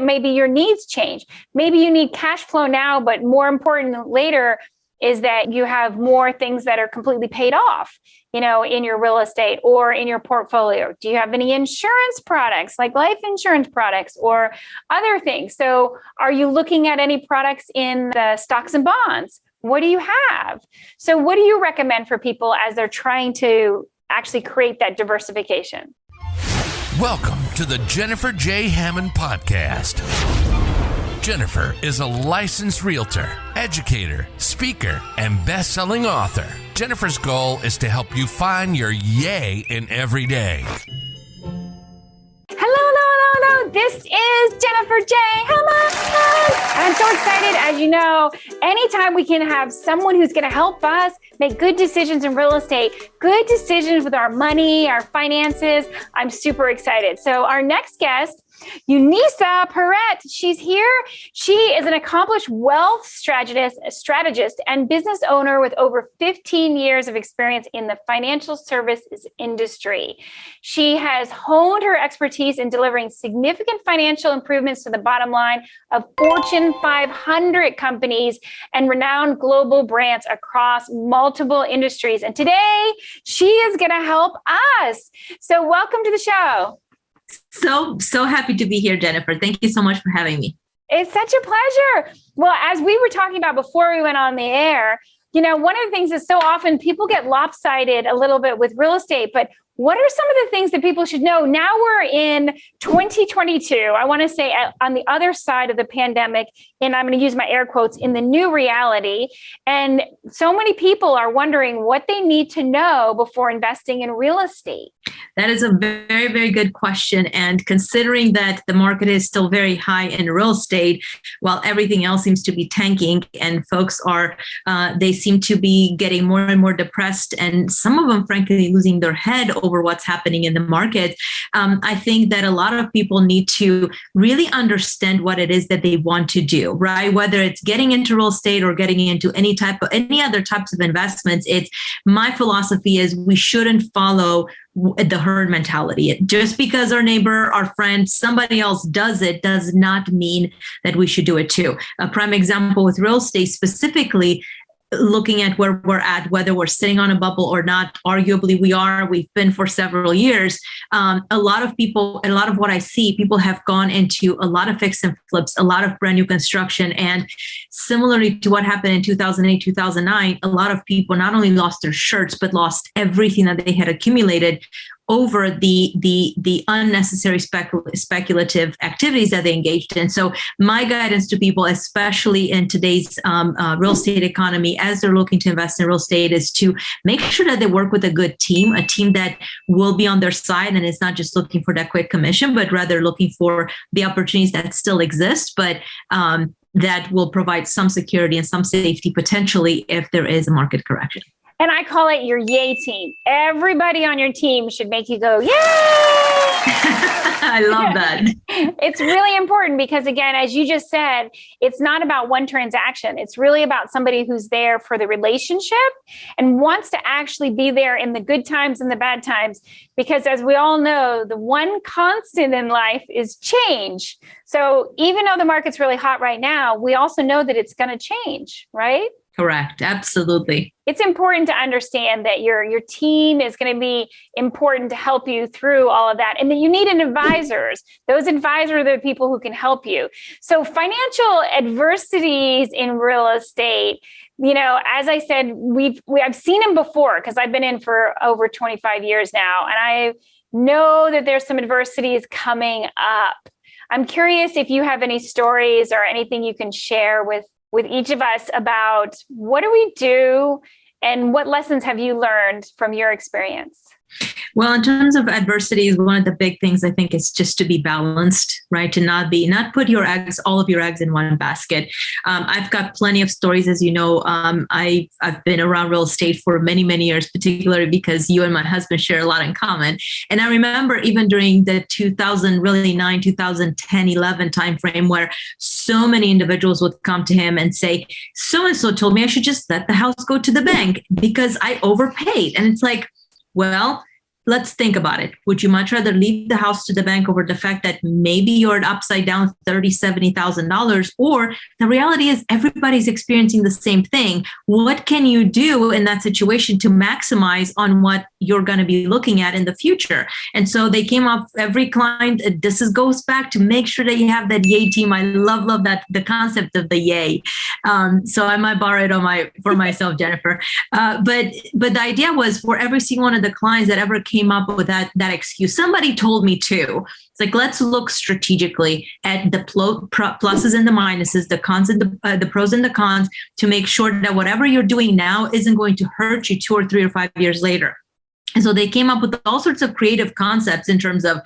Maybe your needs change. Maybe you need cash flow now, but more important later is that you have more things that are completely paid off, in your real estate or in your portfolio. Do you have any insurance products like life insurance products or other things? So are you looking at any products in the stocks and bonds? What do you have? So what do you recommend for people as they're trying to actually create that diversification? Welcome to the Jennifer J. Hammond Podcast. Jennifer is a licensed realtor, educator, speaker, and best-selling author. Jennifer's goal is to help you find your yay in every day. Hello. This is Jennifer J. Hammond. I'm so excited. As you know, anytime we can have someone who's going to help us make good decisions in real estate, good decisions with our money, our finances, I'm super excited. So our next guest, Eunicia Peret, she's here. She is an accomplished wealth strategist and business owner with over 15 years of experience in the financial services industry. She has honed her expertise in delivering significant financial improvements to the bottom line of Fortune 500 companies and renowned global brands across multiple industries. And today, she is going to help us. So welcome to the show. So happy to be here, Jennifer. Thank you so much for having me. It's such a pleasure. Well, as we were talking about before we went on the air, one of the things is so often people get lopsided a little bit with real estate, but what are some of the things that people should know? Now we're in 2022. I want to say on the other side of the pandemic, and I'm going to use my air quotes, in the new reality. And so many people are wondering what they need to know before investing in real estate. That is a very, very good question. And considering that the market is still very high in real estate, while everything else seems to be tanking and folks they seem to be getting more and more depressed, and some of them, frankly, losing their head over what's happening in the market. I think that a lot of people need to really understand what it is that they want to do, right? Whether it's getting into real estate or getting into any other types of investments. My philosophy is we shouldn't follow the herd mentality. Just because our neighbor, our friend, somebody else does it does not mean that we should do it too. A prime example with real estate specifically, looking at where we're at, whether we're sitting on a bubble or not, arguably we've been for several years. A lot of what I see, people have gone into a lot of fix and flips, a lot of brand new construction. And similarly to what happened in 2008, 2009, a lot of people not only lost their shirts, but lost everything that they had accumulated over the unnecessary speculative activities that they engaged in. So my guidance to people, especially in today's real estate economy, as they're looking to invest in real estate, is to make sure that they work with a good team, a team that will be on their side and is not just looking for that quick commission, but rather looking for the opportunities that still exist, but that will provide some security and some safety potentially if there is a market correction. And I call it your yay team. Everybody on your team should make you go, yay! I love that. It's really important because, again, as you just said, it's not about one transaction. It's really about somebody who's there for the relationship and wants to actually be there in the good times and the bad times. Because as we all know, the one constant in life is change. So even though the market's really hot right now, we also know that it's going to change, right? Correct. Absolutely. It's important to understand that your team is going to be important to help you through all of that, and that you need advisors. Those advisors are the people who can help you. So financial adversities in real estate, as I said, I've seen them before because I've been in for over 25 years now, and I know that there's some adversities coming up. I'm curious if you have any stories or anything you can share with each of us about what do we do and what lessons have you learned from your experience? Well, in terms of adversities, one of the big things I think is just to be balanced, right? To not put all of your eggs in one basket. I've got plenty of stories, as you know. I've been around real estate for many, many years, particularly because you and my husband share a lot in common. And I remember even during the 2009, 2010, 11 timeframe, where so many individuals would come to him and say, so-and-so told me I should just let the house go to the bank because I overpaid. And it's like, well, let's think about it. Would you much rather leave the house to the bank over the fact that maybe you're upside down $30,000-$70,000, or the reality is everybody's experiencing the same thing? What can you do in that situation to maximize on what you're going to be looking at in the future? And so they came up, every client, goes back to make sure that you have that yay team. I love that, the concept of the yay. So I might borrow it for myself, Jennifer. But the idea was for every single one of the clients that ever came up with that excuse. Somebody told me too. It's like, let's look strategically at the pluses and the minuses, the cons and the pros and the cons, to make sure that whatever you're doing now isn't going to hurt you 2 or 3 or 5 years later. And so they came up with all sorts of creative concepts in terms of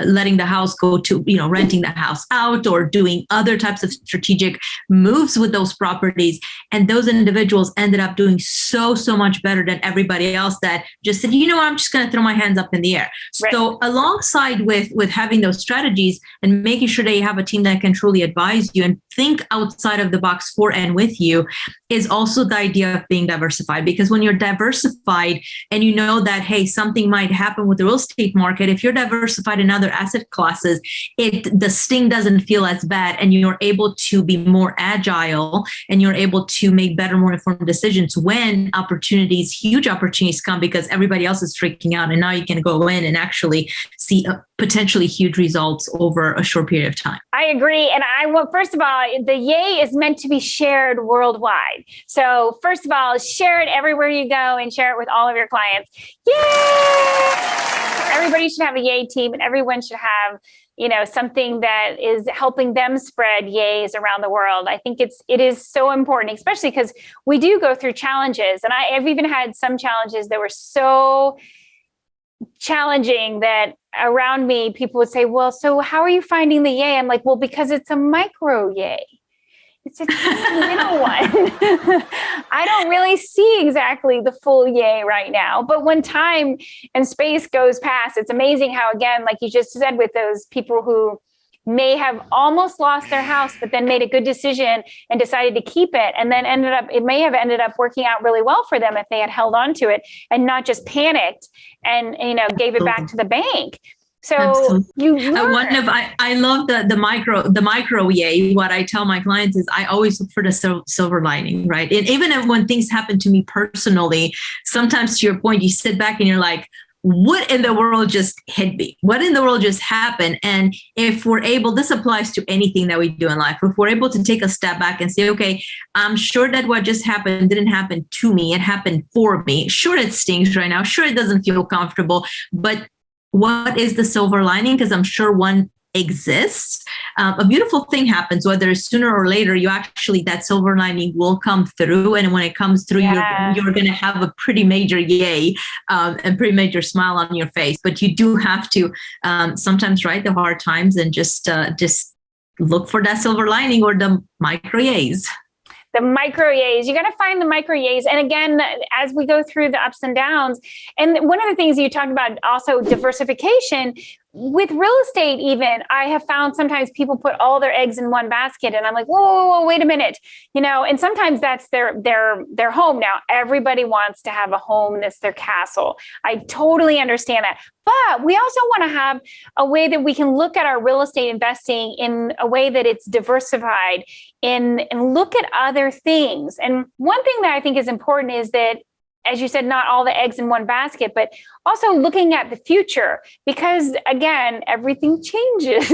letting the house go to, renting the house out, or doing other types of strategic moves with those properties. And those individuals ended up doing so much better than everybody else that just said, I'm just going to throw my hands up in the air. Right. So alongside with having those strategies and making sure that you have a team that can truly advise you and think outside of the box for and with you, is also the idea of being diversified. Because when you're diversified and you know that, hey, something might happen with the real estate market, if you're diversified in other asset classes, the sting doesn't feel as bad, and you're able to be more agile, and you're able to make better, more informed decisions when huge opportunities come, because everybody else is freaking out. And now you can go in and actually see potentially huge results over a short period of time. I agree. And first of all, the yay is meant to be shared worldwide. So first of all, share it everywhere you go and share it with all of your clients. Yay! Everybody should have a yay team, and everyone should have, something that is helping them spread yays around the world. I think it is so important, especially because we do go through challenges. And I've even had some challenges that were so challenging that around me, people would say, well, so how are you finding the yay? I'm like, well, because it's a micro yay. It's a little one. I don't really see exactly the full yay right now. But when time and space goes past, it's amazing how, again, like you just said, with those people who may have almost lost their house, but then made a good decision and decided to keep it. And then it may have ended up working out really well for them if they had held on to it and not just panicked and, gave it back to the bank. So I love the micro yay. What I tell my clients is I always look for the silver lining, right? And even when things happen to me personally, sometimes to your point, you sit back and you're like, what in the world just hit me? What in the world just happened? And if we're able, this applies to anything that we do in life. If we're able to take a step back and say, okay, I'm sure that what just happened didn't happen to me. It happened for me. Sure, it stings right now. Sure, it doesn't feel comfortable, but what is the silver lining? Because I'm sure one exists. A beautiful thing happens, whether it's sooner or later, that silver lining will come through. And when it comes through, you're going to have a pretty major yay and pretty major smile on your face. But you do have to sometimes write the hard times and just look for that silver lining or the micro yays. The micro yays. You got to find the micro yays. And again, as we go through the ups and downs, and one of the things you talked about also diversification with real estate, even I have found sometimes people put all their eggs in one basket, and I'm like, whoa, wait a minute, and sometimes that's their home. Now everybody wants to have a home that's their castle. I totally understand that. But we also want to have a way that we can look at our real estate investing in a way that it's diversified and look at other things. And one thing that I think is important is that, as you said, not all the eggs in one basket, but also looking at the future, because again, everything changes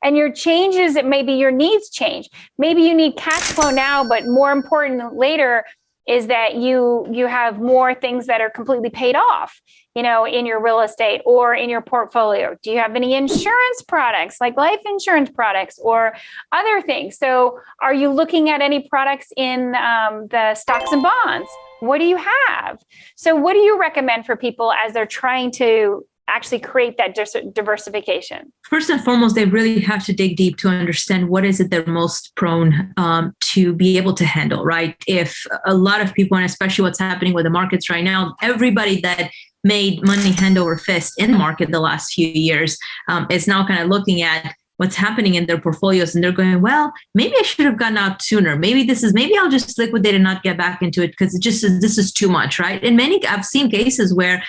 and maybe your needs change. Maybe you need cash flow now, but more important later is that you have more things that are completely paid off, in your real estate or in your portfolio. Do you have any insurance products, like life insurance products or other things? So are you looking at any products in the stocks and bonds? What do you have? So what do you recommend for people as they're trying to actually create that diversification? First and foremost, they really have to dig deep to understand what is it they're most prone to be able to handle, right? If a lot of people, and especially what's happening with the markets right now, everybody that made money hand over fist in the market the last few years is now kind of looking at what's happening in their portfolios, and they're going, well, maybe I should have gotten out sooner. Maybe I'll just liquidate and not get back into it because this is too much, right? And I've seen cases where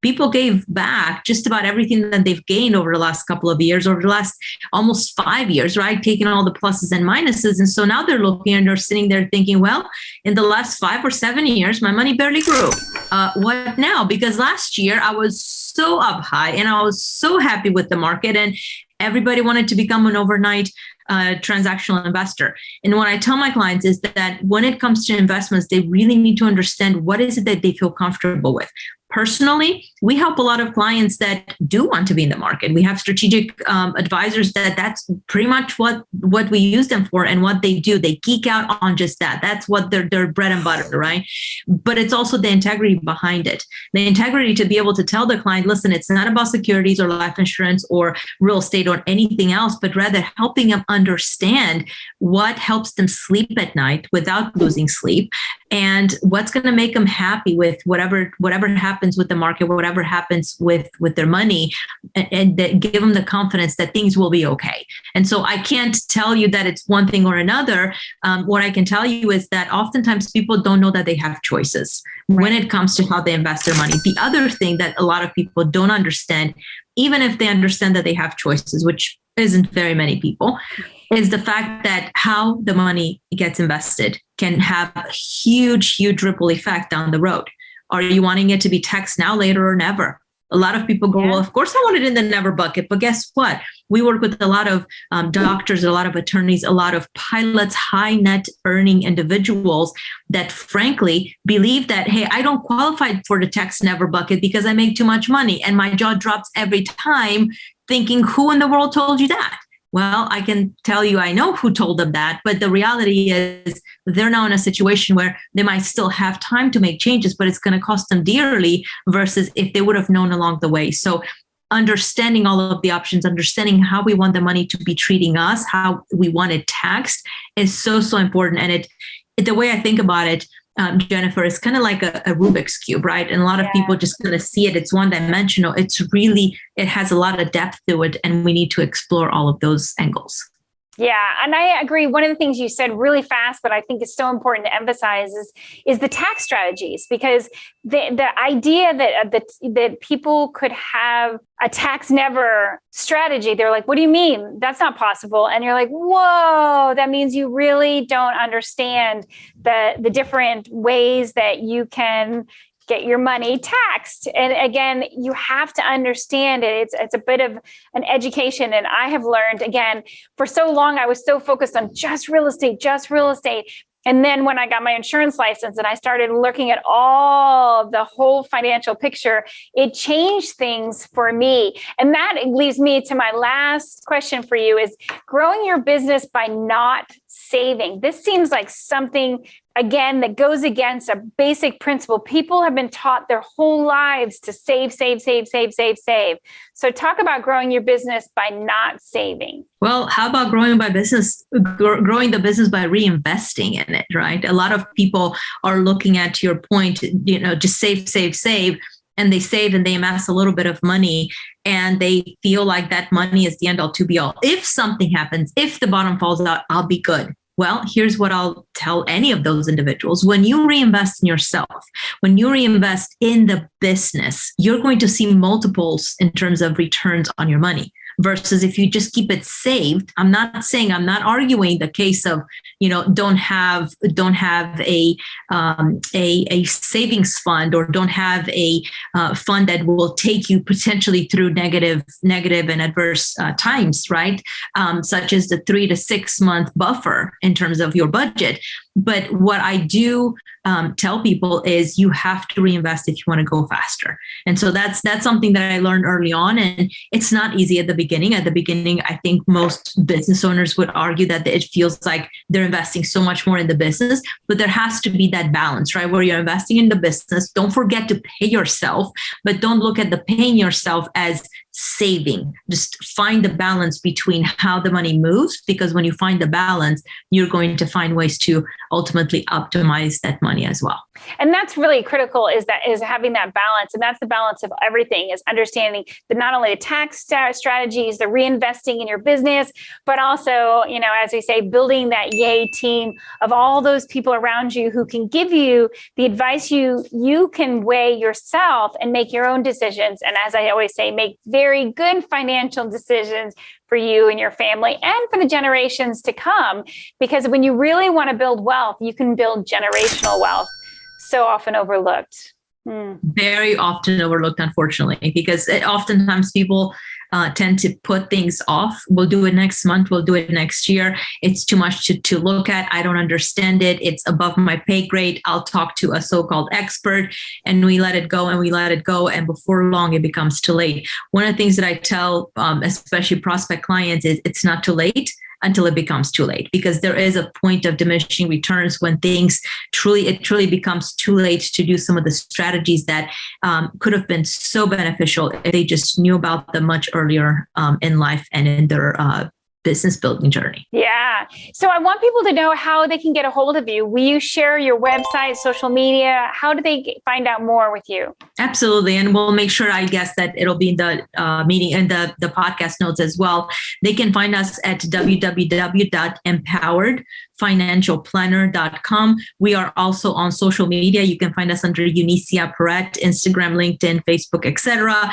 people gave back just about everything that they've gained over the last couple of years, over the last almost 5 years, right? Taking all the pluses and minuses. And so now they're looking and they're sitting there thinking, well, in the last 5 or 7 years, my money barely grew. What now? Because last year I was so up high and I was so happy with the market, and everybody wanted to become an overnight transactional investor. And what I tell my clients is that when it comes to investments, they really need to understand what is it that they feel comfortable with. Personally, we help a lot of clients that do want to be in the market. We have strategic advisors that's pretty much what we use them for and what they do. They geek out on just that. That's what their bread and butter, right? But it's also the integrity behind it. The integrity to be able to tell the client, listen, it's not about securities or life insurance or real estate or anything else, but rather helping them understand what helps them sleep at night without losing sleep, and what's going to make them happy with whatever happens with the market, whatever happens with their money, and that give them the confidence that things will be okay. And so I can't tell you that it's one thing or another. What I can tell you is that oftentimes people don't know that they have choices when it comes to how they invest their money. The other thing that a lot of people don't understand, even if they understand that they have choices, which isn't very many people, is the fact that how the money gets invested can have a huge, huge ripple effect down the road. Are you wanting it to be taxed now, later, or never? A lot of people go, well, of course I want it in the never bucket. But guess what? We work with a lot of doctors, a lot of attorneys, a lot of pilots, high net earning individuals that frankly believe that, hey, I don't qualify for the tax never bucket because I make too much money. And my jaw drops every time thinking, who in the world told you that? Well, I can tell you, I know who told them that, but the reality is they're now in a situation where they might still have time to make changes, but it's going to cost them dearly versus if they would have known along the way. So understanding all of the options, understanding how we want the money to be treating us, how we want it taxed is so, so important. And the way I think about it, Jennifer, is kind of like a Rubik's Cube, right? And a lot of people just kind of see it. It's one dimensional. It has a lot of depth to it. And we need to explore all of those angles. Yeah. And I agree. One of the things you said really fast, but I think is so important to emphasize is the tax strategies, because the idea that people could have a tax never strategy, they're like, what do you mean? That's not possible. And you're like, whoa, that means you really don't understand the different ways that you can get your money taxed. And again, you have to understand it. It's a bit of an education. And I have learned, again, for so long, I was so focused on just real estate. And then when I got my insurance license and I started looking at the whole financial picture, it changed things for me. And that leads me to my last question for you is growing your business by not saving. This seems like something, again, that goes against a basic principle. People have been taught their whole lives to save. So talk about growing your business by not saving. Well, how about growing the business by reinvesting in it, right? A lot of people are looking at, to your point, just save. And they save and they amass a little bit of money and they feel like that money is the end all to be all. If something happens, if the bottom falls out, I'll be good. Well, here's what I'll tell any of those individuals. When you reinvest in yourself, when you reinvest in the business, you're going to see multiples in terms of returns on your money. Versus if you just keep it saved. I'm not arguing the case of, don't have a savings fund or don't have a fund that will take you potentially through negative and adverse times, right? Such as the 3 to 6 month buffer in terms of your budget. But what I do tell people is you have to reinvest if you want to go faster. And so that's something that I learned early on. And it's not easy at the beginning. At the beginning, I think most business owners would argue that it feels like they're investing so much more in the business, but there has to be that balance, right? Where you're investing in the business. Don't forget to pay yourself, but don't look at the paying yourself as saving. Just find the balance between how the money moves, because when you find the balance, you're going to find ways to ultimately optimize that money as well. And that's really critical, is having that balance. And that's the balance of everything, is understanding that not only the tax strategies, the reinvesting in your business, but also, as we say, building that yay team of all those people around you who can give you the advice you can weigh yourself and make your own decisions. And as I always say, make very good financial decisions for you and your family and for the generations to come. Because when you really want to build wealth, you can build generational wealth. So often overlooked. Very often overlooked, unfortunately, because oftentimes people tend to put things off. We'll do it next month. We'll do it next year. It's too much to look at. I don't understand it. It's above my pay grade. I'll talk to a so-called expert, and we let it go and we let it go. And before long, it becomes too late. One of the things that I tell, especially prospect clients, is it's not too late until it becomes too late, because there is a point of diminishing returns when it truly becomes too late to do some of the strategies that could have been so beneficial if they just knew about them much earlier in life and in their business building journey. Yeah. So I want people to know how they can get a hold of you. Will you share your website, social media? How do they find out more with you? Absolutely. And we'll make sure, I guess, that it'll be in the meeting and the podcast notes as well. They can find us at www.empoweredfinancialplanner.com. We are also on social media. You can find us under Eunicia Peret, Instagram, LinkedIn, Facebook, etc.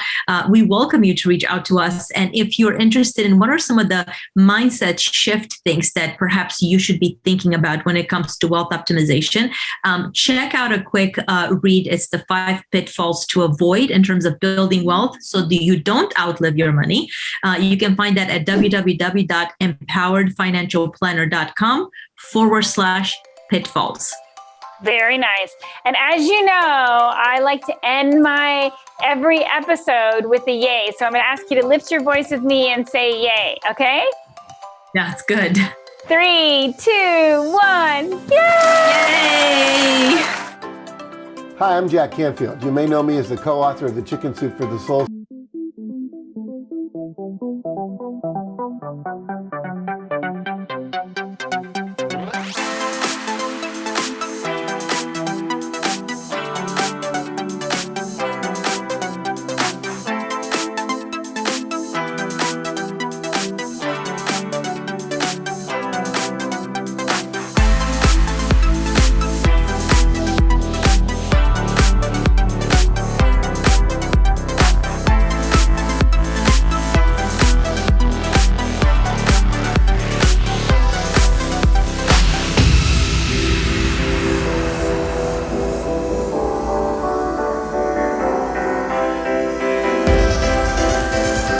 We welcome you to reach out to us. And if you're interested in what are some of the mindset shift things that perhaps you should be thinking about when it comes to wealth optimization, check out a quick read. It's the 5 pitfalls to avoid in terms of building wealth so that you don't outlive your money. You can find that at www.empoweredfinancialplanner.com/pitfalls. Very nice. And as you know, I like to end my every episode with a yay. So I'm going to ask you to lift your voice with me and say yay. Okay? That's good. 3, 2, 1. Yay! Hi, I'm Jack Canfield. You may know me as the co-author of the Chicken Soup for the Soul.